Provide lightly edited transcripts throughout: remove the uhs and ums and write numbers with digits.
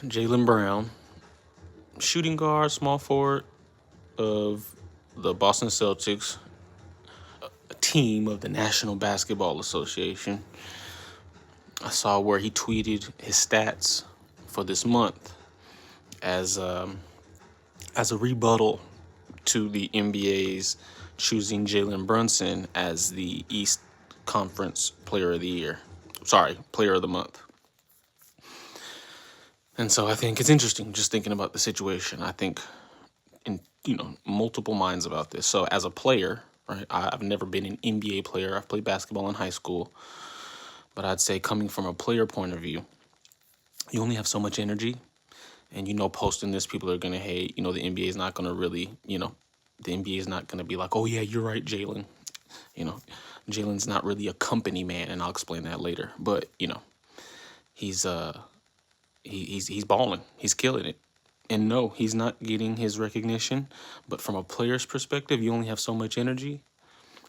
Jaylen Brown, shooting guard, small forward of the Boston Celtics, a team of the National Basketball Association. I saw where he tweeted his stats for this month as as a rebuttal to the NBA's choosing Jalen Brunson as the East Conference Player of the Year. Sorry, Player of the Month. And so I think it's interesting just thinking about the situation. I think in multiple minds about this. So as a player, right, I've never been an NBA player. I've played basketball in high school, but I'd say coming from a player point of view, you only have so much energy, and posting this, people are gonna hate. The NBA is not gonna really, the NBA is not gonna be like, oh yeah, you're right, Jalen. You know, Jalen's not really a company man, and I'll explain that later. But he's he's balling. He's killing it. And no, he's not getting his recognition. But from a player's perspective, you only have so much energy.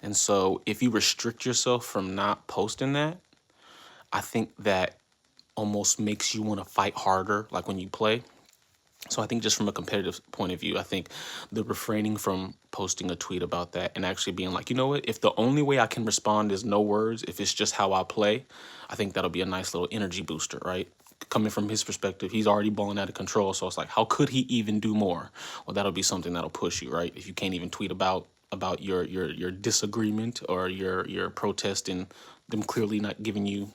And so if you restrict yourself from not posting that, I think that almost makes you want to fight harder, like when you play. So I think just from a competitive point of view, I think the refraining from posting a tweet about that and actually being like, you know what, if the only way I can respond is no words, if it's just how I play, I think that'll be a nice little energy booster, right? Coming from his perspective, he's already balling out of control. So it's like, how could he even do more? Well, that'll be something that'll push you, right? If you can't even tweet about your disagreement or your protest and them clearly not giving you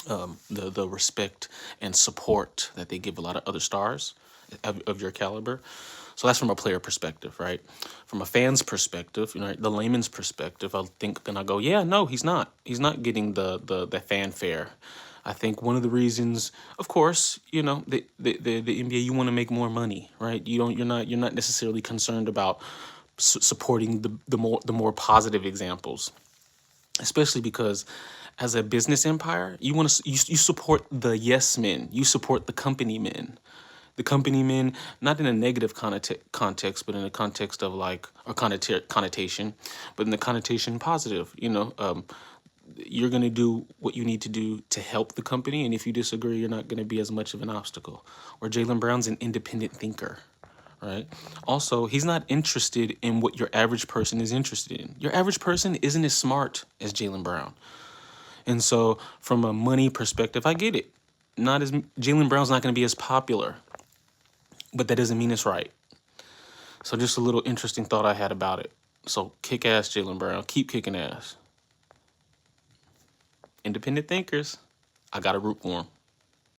the respect and support that they give a lot of other stars of your caliber. So that's from a player perspective, right? From a fan's perspective, the layman's perspective, I think, and I go, yeah, no, he's not. He's not getting the fanfare. I think one of the reasons, of course, the NBA, you want to make more money, right? You're not necessarily concerned about supporting the more positive examples, especially because as a business empire, you support the yes men, you support the company men, not in a negative context, but in a context of like a connotation, but in the connotation positive. You're gonna do what you need to do to help the company, and if you disagree, you're not gonna be as much of an obstacle. Or Jaylen Brown's an independent thinker. Right. Also, he's not interested in what your average person is interested in. Your average person isn't as smart as Jaylen Brown. And so, from a money perspective, I get it. Not as Jaylen Brown's not going to be as popular, but that doesn't mean it's right. So, just a little interesting thought I had about it. So, kick ass, Jaylen Brown. Keep kicking ass. Independent thinkers, I got to root for him.